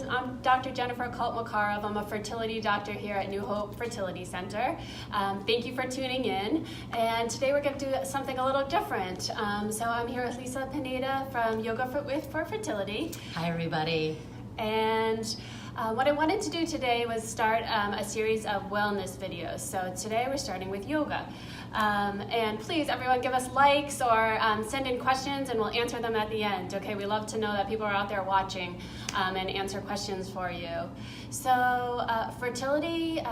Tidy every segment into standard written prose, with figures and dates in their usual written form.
I'm Dr. Jennifer Kulp-Makarov. I'm a fertility doctor here at New Hope Fertility Center. Thank you for tuning in. And today we're going to do something a little different. So I'm here with Lisa Pineda from Yoga for Fertility. Hi, everybody. And what I wanted to do today was start a series of wellness videos. So today we're starting with yoga. And please, everyone, give us likes or send in questions and we'll answer them at the end. Okay, we love to know that people are out there watching and answer questions for you. So fertility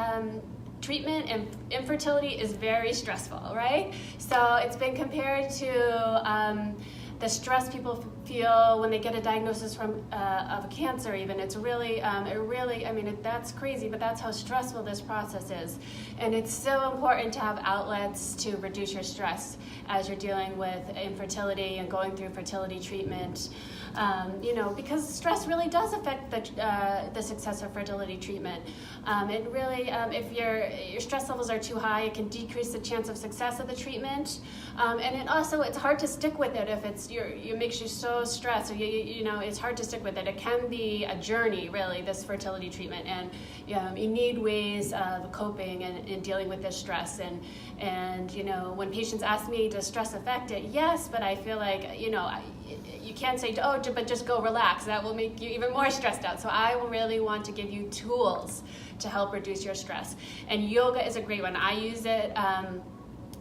treatment and infertility is very stressful, right? So it's been compared to the stress people feel when they get a diagnosis of a cancer even. It's really, that's crazy, but that's how stressful this process is. And it's so important to have outlets to reduce your stress as you're dealing with infertility and going through fertility treatment. Because stress really does affect the success of fertility treatment. It really, if your stress levels are too high, it can decrease the chance of success of the treatment. And it's hard to stick with it if it makes you so stressed. So it's hard to stick with it. It can be a journey, really, this fertility treatment, and you need ways of coping and dealing with this stress. And when patients ask me, does stress affect it? Yes, but I feel like you can't say, but just go relax. That will make you even more stressed out. So I really want to give you tools to help reduce your stress. And yoga is a great one. I use it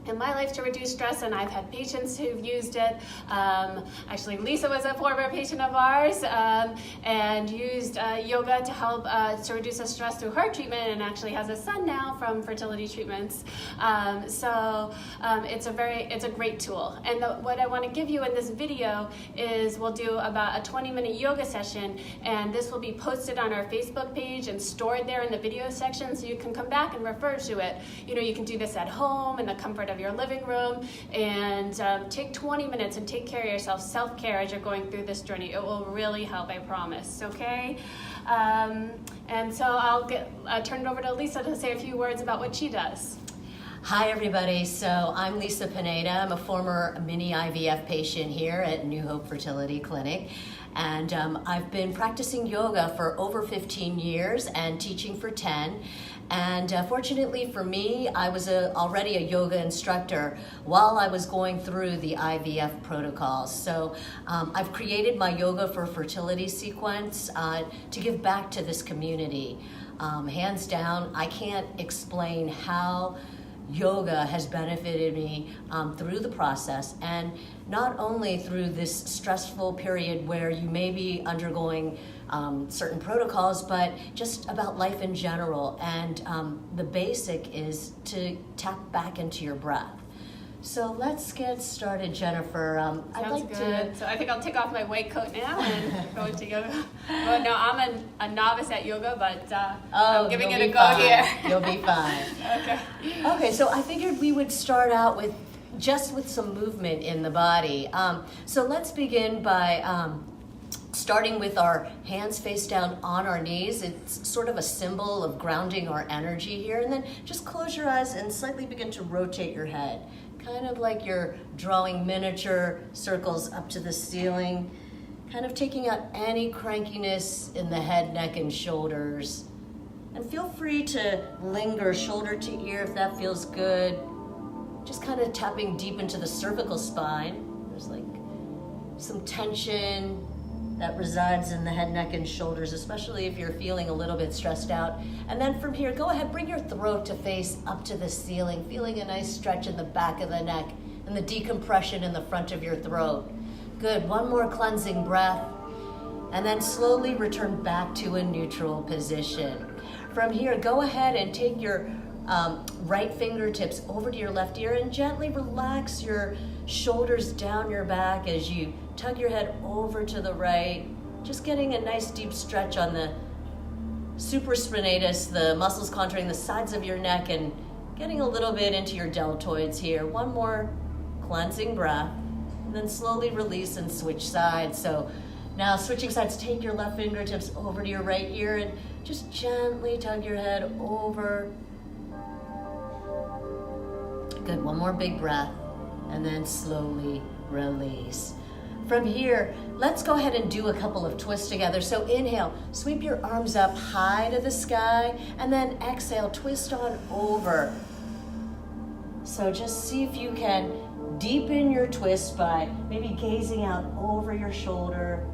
in my life to reduce stress, and I've had patients who've used it. Actually, Lisa was a former patient of ours and used yoga to help to reduce the stress through her treatment, and actually has a son now from fertility treatments. It's a great tool. And what I want to give you in this video is we'll do about a 20-minute yoga session, and this will be posted on our Facebook page and stored there in the video section, so you can come back and refer to it. You can do this at home in the comfort of your living room, and take 20 minutes and take care of yourself, self-care, as you're going through this journey. It will really help, I promise, okay? And so I'll turn it over to Lisa to say a few words about what she does. Hi, everybody. So I'm Lisa Pineda. I'm a former mini IVF patient here at New Hope Fertility Clinic. And I've been practicing yoga for over 15 years and teaching for 10. And fortunately for me, I was already a yoga instructor while I was going through the IVF protocols. So I've created my Yoga for Fertility sequence to give back to this community. Hands down, I can't explain how yoga has benefited me through the process, and not only through this stressful period where you may be undergoing certain protocols, but just about life in general. And the basic is to tap back into your breath. So let's get started, Jennifer. I'd like good. So I think I'll take off my white coat now and go into yoga. Well, no, I'm a novice at yoga, but I'm giving it a go here. You'll be fine. Okay. Okay, so I figured we would start out with some movement in the body. So let's begin by starting with our hands face down on our knees. It's sort of a symbol of grounding our energy here. And then just close your eyes and slightly begin to rotate your head. Kind of like you're drawing miniature circles up to the ceiling, kind of taking out any crankiness in the head, neck, and shoulders. And feel free to linger shoulder to ear if that feels good. Just kind of tapping deep into the cervical spine. There's like some tension that resides in the head, neck, and shoulders, especially if you're feeling a little bit stressed out. And then from here, go ahead, bring your throat to face up to the ceiling, feeling a nice stretch in the back of the neck and the decompression in the front of your throat. Good, one more cleansing breath, and then slowly return back to a neutral position. From here, go ahead and take your right fingertips over to your left ear and gently relax your shoulders down your back as you tug your head over to the right, just getting a nice deep stretch on the supraspinatus, the muscles contouring the sides of your neck, and getting a little bit into your deltoids here. One more cleansing breath, and then slowly release and switch sides. So now switching sides, take your left fingertips over to your right ear and just gently tug your head over. Good, one more big breath, and then slowly release. from here, let's go ahead and do a couple of twists together. So inhale, sweep your arms up high to the sky, and then exhale, twist on over. So just see if you can deepen your twist by maybe gazing out over your shoulder.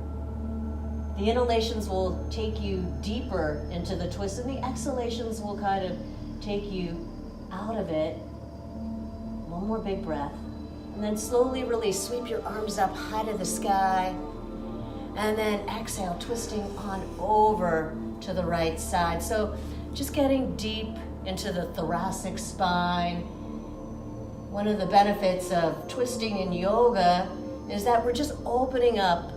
The inhalations will take you deeper into the twist, and the exhalations will kind of take you out of it. One more big breath. And then slowly release. Sweep your arms up high to the sky. And then exhale, twisting on over to the right side. So just getting deep into the thoracic spine. One of the benefits of twisting in yoga is that we're just opening up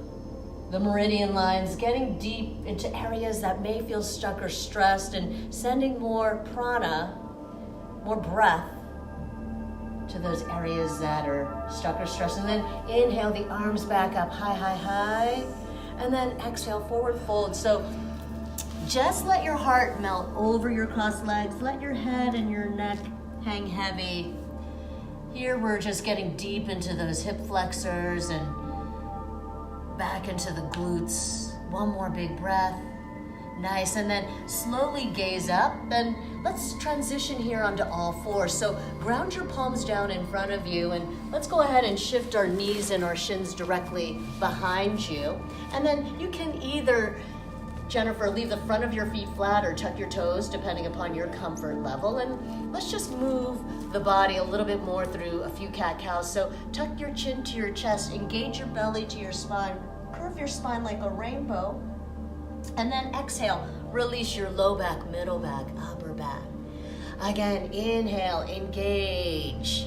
the meridian lines, getting deep into areas that may feel stuck or stressed, and sending more prana, more breath to those areas that are stuck or stressed. And then inhale the arms back up high, high, high. And then exhale, forward fold. So just let your heart melt over your crossed legs. Let your head and your neck hang heavy. Here we're just getting deep into those hip flexors and back into the glutes. One more big breath. Nice, and then slowly gaze up. Then let's transition here onto all fours. So ground your palms down in front of you, and let's go ahead and shift our knees and our shins directly behind you. And then you can either, Jennifer, leave the front of your feet flat or tuck your toes, depending upon your comfort level. And let's just move the body a little bit more through a few cat-cows. So tuck your chin to your chest, engage your belly to your spine, curve your spine like a rainbow. And then exhale, release your low back, middle back, upper back. Again, inhale, engage.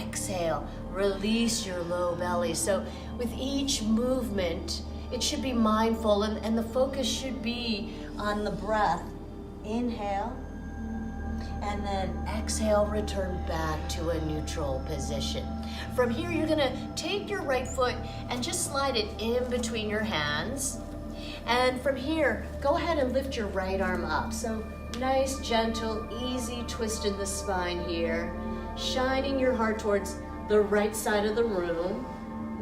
Exhale, release your low belly. So with each movement, it should be mindful, and the focus should be on the breath. Inhale, and then exhale, return back to a neutral position. From here, you're gonna take your right foot and just slide it in between your hands. And from here, go ahead and lift your right arm up. So nice, gentle, easy twist in the spine here. Shining your heart towards the right side of the room.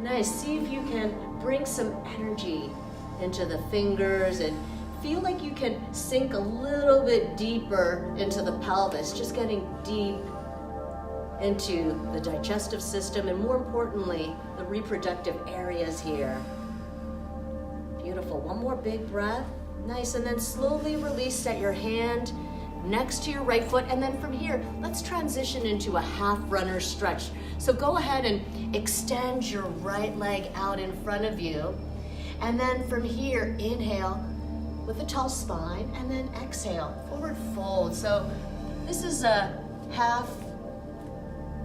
Nice, see if you can bring some energy into the fingers and feel like you can sink a little bit deeper into the pelvis, just getting deep into the digestive system and, more importantly, the reproductive areas here. Beautiful. One more big breath. Nice. And then slowly release. Set your hand next to your right foot. And then from here, let's transition into a half runner stretch. So go ahead and extend your right leg out in front of you. And then from here, inhale with a tall spine, and then exhale, forward fold. So this is a half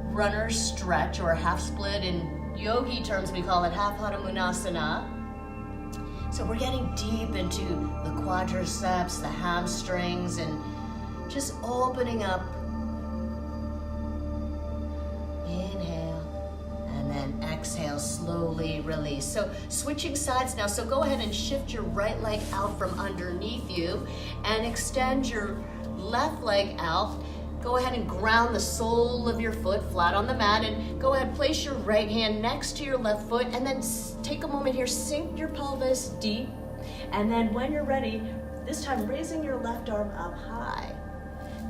runner stretch, or a half split. In yogi terms, we call it half Hanumanasana. So we're getting deep into the quadriceps, the hamstrings, and just opening up. Inhale, and then exhale, slowly release. So switching sides now. So go ahead and shift your right leg out from underneath you and extend your left leg out. Go ahead and ground the sole of your foot flat on the mat, and go ahead, place your right hand next to your left foot, and then take a moment here, sink your pelvis deep, and then when you're ready, this time raising your left arm up high.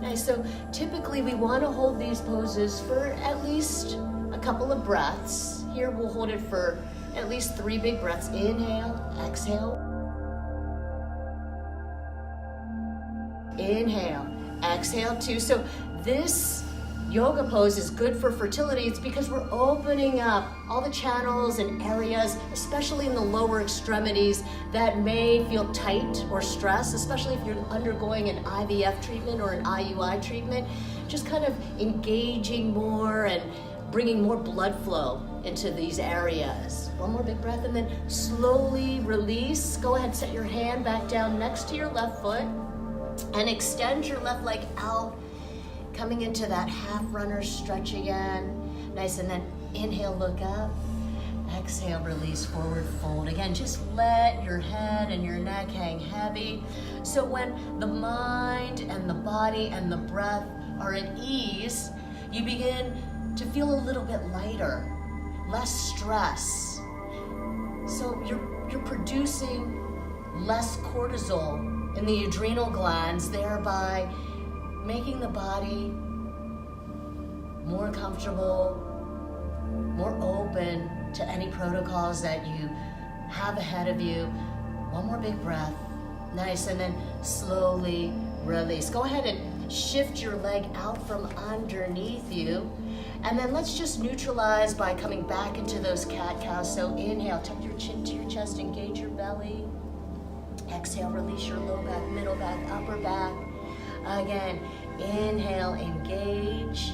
Nice, so typically we want to hold these poses for at least a couple of breaths. Here we'll hold it for at least 3 big breaths. Inhale, exhale. Inhale. Exhale 2. So this yoga pose is good for fertility. It's because we're opening up all the channels and areas, especially in the lower extremities, that may feel tight or stressed, especially if you're undergoing an IVF treatment or an IUI treatment. Just kind of engaging more and bringing more blood flow into these areas. One more big breath, and then slowly release. Go ahead, set your hand back down next to your left foot, and extend your left leg out, coming into that half runner stretch again. Nice, and then inhale, look up. Exhale, release, forward fold. Again, just let your head and your neck hang heavy. So when the mind and the body and the breath are at ease, you begin to feel a little bit lighter less stress. So you're producing less cortisol in the adrenal glands, thereby making the body more comfortable, more open to any protocols that you have ahead of you. One more big breath. Nice, and then slowly release. Go ahead and shift your leg out from underneath you. And then let's just neutralize by coming back into those cat-cows. So inhale, tuck your chin to your chest, engage your belly. Exhale, release your low back, middle back, upper back. Again, inhale, engage.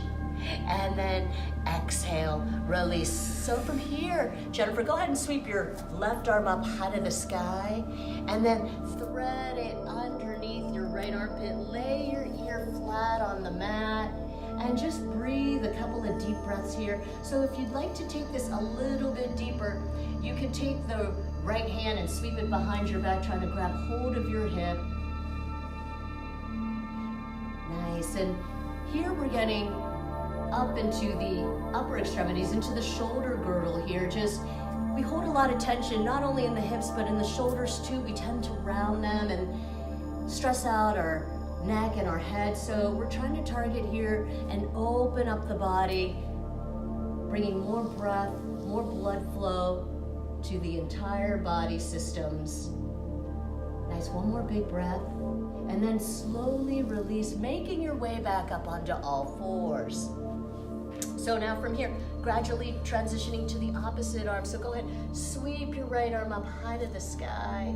And then exhale, release. So from here, Jennifer, go ahead and sweep your left arm up high to the sky, and then thread it underneath your right armpit. Lay your ear flat on the mat, and just breathe a couple of deep breaths here. So if you'd like to take this a little bit deeper, you can take the right hand and sweep it behind your back, trying to grab hold of your hip. Nice, and here we're getting up into the upper extremities, into the shoulder girdle here. We hold a lot of tension, not only in the hips, but in the shoulders too. We tend to round them and stress out our neck and our head. So we're trying to target here and open up the body, bringing more breath, more blood flow to the entire body systems. Nice, one more big breath. And then slowly release, making your way back up onto all fours. So now from here, gradually transitioning to the opposite arm. So go ahead, sweep your right arm up high to the sky.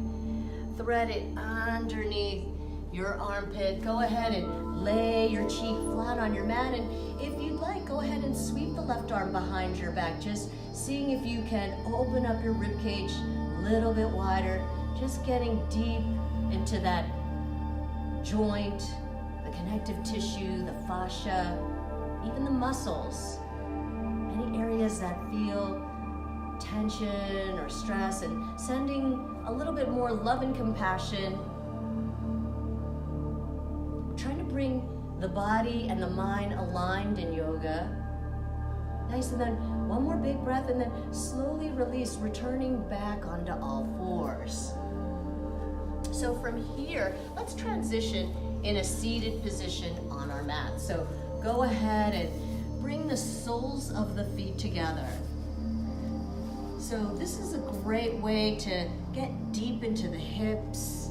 Thread it underneath your armpit. Go ahead and lay your cheek flat on your mat. And if you'd like, go ahead and sweep the left arm behind your back. Just seeing if you can open up your rib cage a little bit wider. Just getting deep into that joint, the connective tissue, the fascia, even the muscles, any areas that feel tension or stress, and sending a little bit more love and compassion. We're trying to bring the body and the mind aligned in yoga. Nice, and then one more big breath, and then slowly release, returning back onto all fours. So from here, let's transition in a seated position on our mat. So go ahead and bring the soles of the feet together. So this is a great way to get deep into the hips.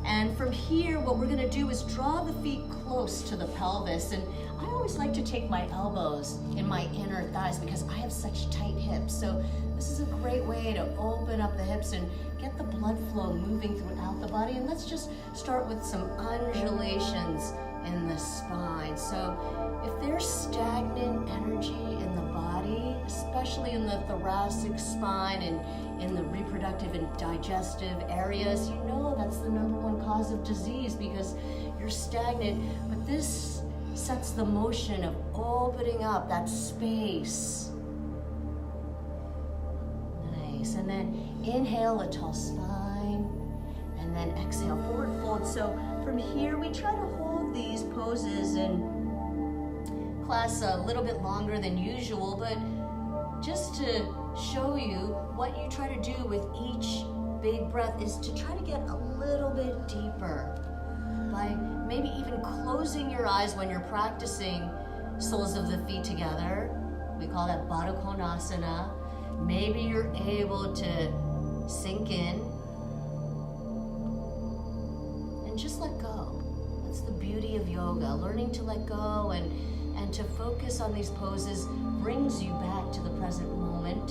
And from here, what we're gonna do is draw the feet close to the pelvis. And I always like to take my elbows in my inner thighs because I have such tight hips. So this is a great way to open up the hips and get the blood flow moving throughout the body. And let's just start with some undulations in the spine. So if there's stagnant energy in the body, especially in the thoracic spine and in the reproductive and digestive areas, you know that's the #1 cause of disease because you're stagnant. But this sets the motion of opening up that space. Nice, and then inhale, a tall spine, and then exhale, forward fold. So from here, we try to hold these poses in class a little bit longer than usual, but just to show you what you try to do with each big breath is to try to get a little bit deeper by maybe even closing your eyes when you're practicing soles of the feet together. We call that Baddha Konasana. Maybe you're able to sink in and just let go. That's the beauty of yoga. Learning to let go and to focus on these poses brings you back to the present moment.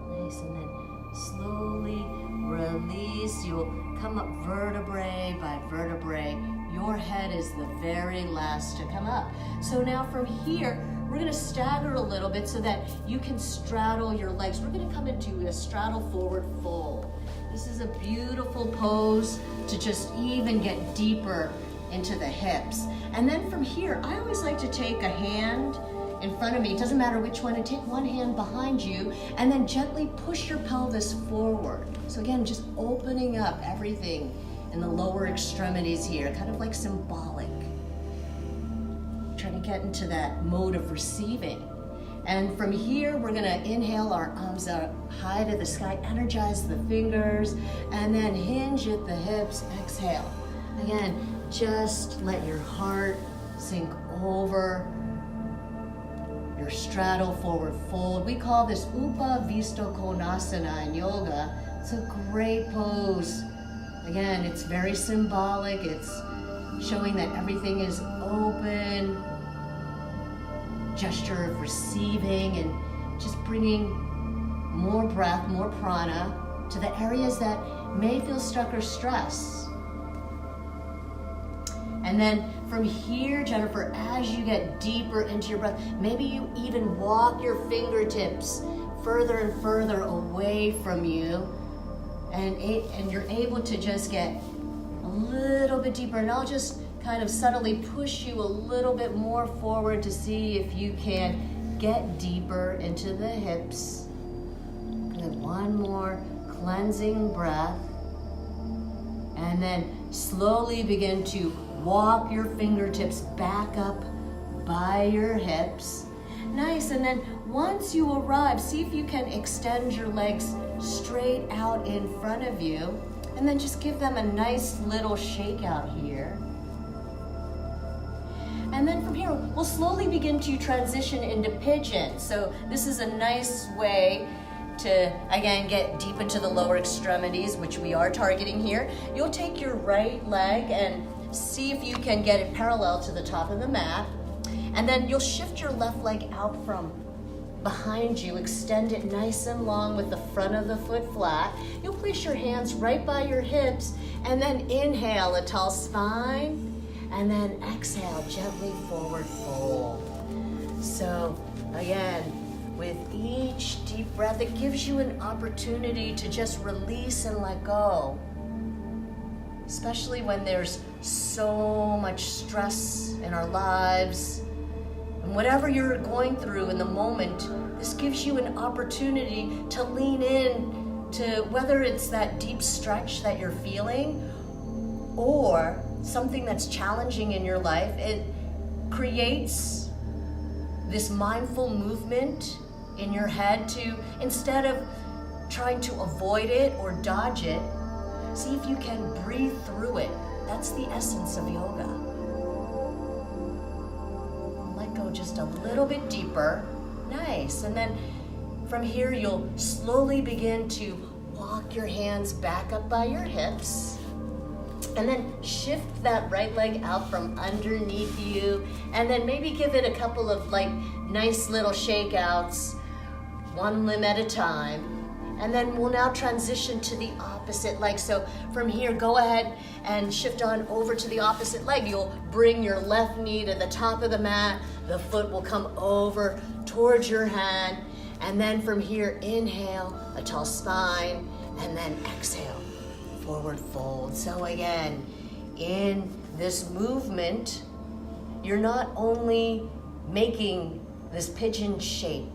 Nice, and then slowly release. You'll come up vertebrae by vertebrae. Your head is the very last to come up. So now from here, we're gonna stagger a little bit so that you can straddle your legs. We're gonna come into a straddle forward fold. This is a beautiful pose to just even get deeper into the hips. And then from here, I always like to take a hand in front of me, it doesn't matter which one, and take one hand behind you, and then gently push your pelvis forward. So again, just opening up everything in the lower extremities here, kind of like symbolic. try to get into that mode of receiving. And from here, we're gonna inhale, our arms out high to the sky, energize the fingers, and then hinge at the hips, exhale. Again, just let your heart sink over your straddle forward fold. We call this Upavista Konasana in yoga. It's a great pose. Again, it's very symbolic. It's showing that everything is open, gesture of receiving, and just bringing more breath, more prana to the areas that may feel stuck or stressed. And then from here, Jennifer, as you get deeper into your breath, maybe you even walk your fingertips further and further away from you, and you're able to just get a little bit deeper. And I'll just kind of subtly push you a little bit more forward to see if you can get deeper into the hips. Good, one more cleansing breath. And then slowly begin to walk your fingertips back up by your hips. Nice, and then once you arrive, see if you can extend your legs straight out in front of you, and then just give them a nice little shake out here. And then from here, we'll slowly begin to transition into Pigeon. So this is a nice way to, again, get deep into the lower extremities, which we are targeting here. You'll take your right leg and see if you can get it parallel to the top of the mat. And then you'll shift your left leg out from behind you, extend it nice and long with the front of the foot flat. You'll place your hands right by your hips, and then inhale, a tall spine, and then exhale, gently forward fold. So again, with each deep breath, it gives you an opportunity to just release and let go. Especially when there's so much stress in our lives. And whatever you're going through in the moment, this gives you an opportunity to lean in to whether it's that deep stretch that you're feeling or something that's challenging in your life. It creates this mindful movement in your head to, instead of trying to avoid it or dodge it, see if you can breathe through it. That's the essence of yoga. Let go just a little bit deeper. Nice. And then from here, you'll slowly begin to walk your hands back up by your hips. And then shift that right leg out from underneath you. And then maybe give it a couple of nice little shakeouts, one limb at a time. And then we'll now transition to the opposite leg. So from here, go ahead and shift on over to the opposite leg. You'll bring your left knee to the top of the mat. The foot will come over towards your hand. And then from here, inhale, a tall spine, and then exhale, forward fold. So again, in this movement, you're not only making this pigeon shape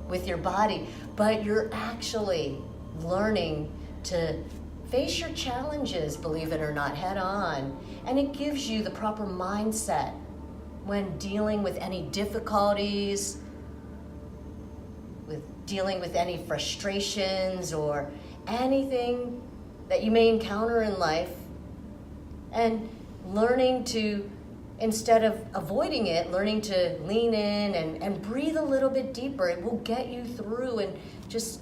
with your body, but you're actually learning to face your challenges, believe it or not, head on. And it gives you the proper mindset when dealing with any difficulties, with dealing with any frustrations or anything that you may encounter in life, and learning to, instead of avoiding it, learning to lean in and breathe a little bit deeper. It will get you through, and just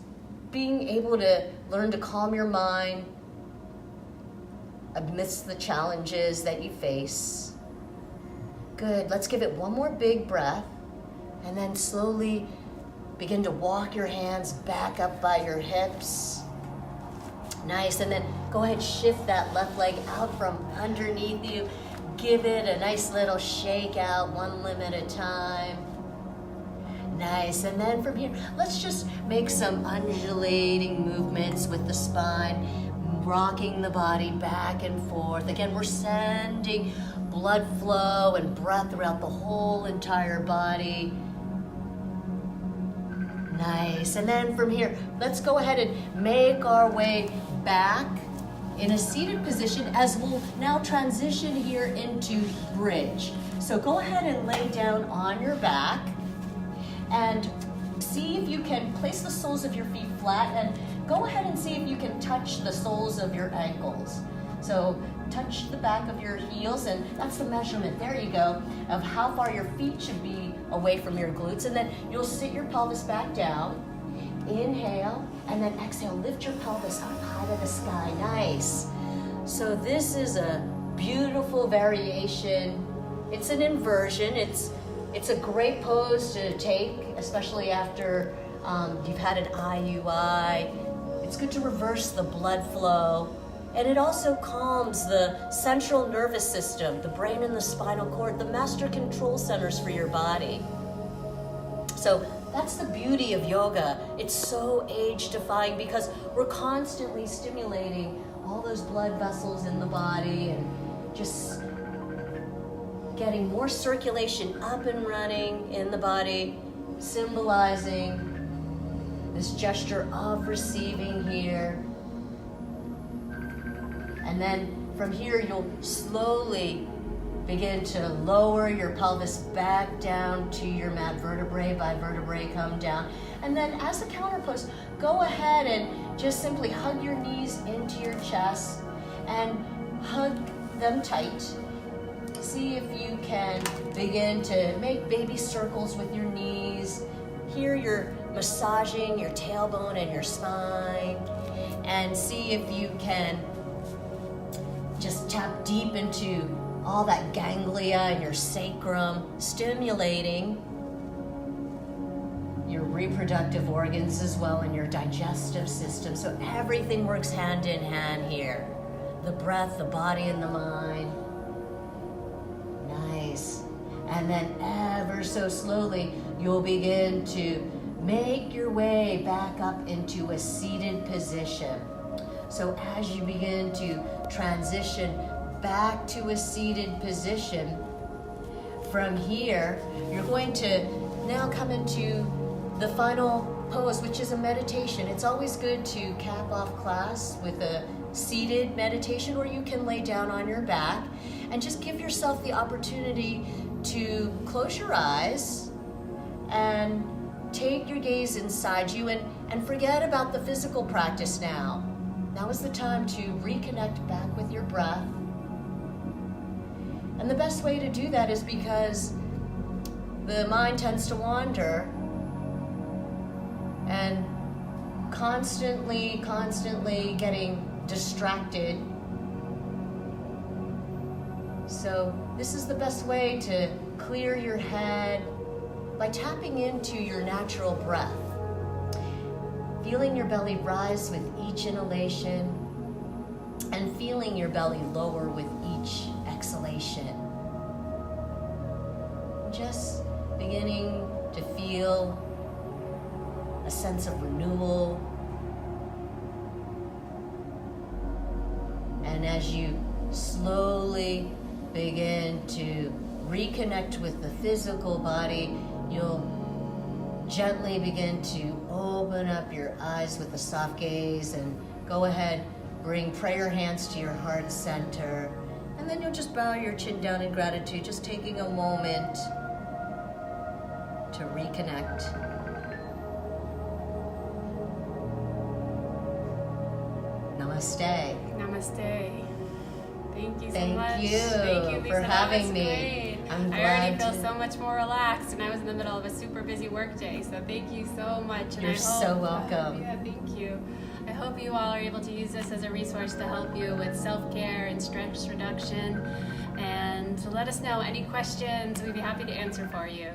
being able to learn to calm your mind amidst the challenges that you face. Good, let's give it one more big breath, and then slowly begin to walk your hands back up by your hips. Nice, and then go ahead, shift that left leg out from underneath you. Give it a nice little shake out, one limb at a time. Nice, and then from here, let's just make some undulating movements with the spine, rocking the body back and forth. Again, we're sending blood flow and breath throughout the whole entire body. Nice, and then from here, let's go ahead and make our way back in a seated position as we'll now transition here into bridge. So go ahead and lay down on your back and see if you can place the soles of your feet flat, and go ahead and see if you can touch the soles of your ankles. So touch the back of your heels, and that's the measurement, there you go, of how far your feet should be away from your glutes. And then you'll sit your pelvis back down, inhale, and then exhale, lift your pelvis up high to the sky, nice. So this is a beautiful variation. It's an inversion. It's a great pose to take, especially after you've had an IUI. It's good to reverse the blood flow. And it also calms the central nervous system, the brain and the spinal cord, the master control centers for your body. So that's the beauty of yoga. It's so age-defying because we're constantly stimulating all those blood vessels in the body and just getting more circulation up and running in the body, symbolizing this gesture of receiving here. And then from here, you'll slowly begin to lower your pelvis back down to your mat, vertebrae by vertebrae come down. And then as a counter pose, go ahead and just simply hug your knees into your chest and hug them tight. See if you can begin to make baby circles with your knees. Here you're massaging your tailbone and your spine. And see if you can just tap deep into all that ganglia in your sacrum, stimulating your reproductive organs as well and your digestive system. So everything works hand in hand here. The breath, the body, and the mind. Nice. And then ever so slowly, you'll begin to make your way back up into a seated position. So as you begin to transition back to a seated position, from here, you're going to now come into the final pose, which is a meditation. It's always good to cap off class with a seated meditation, or you can lay down on your back and just give yourself the opportunity to close your eyes and take your gaze inside you and forget about the physical practice now. Now is the time to reconnect back with your breath. And the best way to do that is because the mind tends to wander and constantly getting distracted. So this is the best way to clear your head by tapping into your natural breath. Feeling your belly rise with each inhalation and feeling your belly lower with each exhalation. Just beginning to feel a sense of renewal. And as you slowly begin to reconnect with the physical body, you'll gently begin to open up your eyes with a soft gaze and go ahead, bring prayer hands to your heart center. And then you'll just bow your chin down in gratitude, just taking a moment to reconnect. Namaste. Namaste. Thank you so Thank much. you Thank you, Lisa. for having That was me. Great. I'm I already glad feel so much more relaxed, and I was in the middle of a super busy work day, so thank you so much. And You're I hope, so welcome. Yeah, thank you. I hope you all are able to use this as a resource to help you with self-care and stress reduction. And to let us know any questions, we'd be happy to answer for you.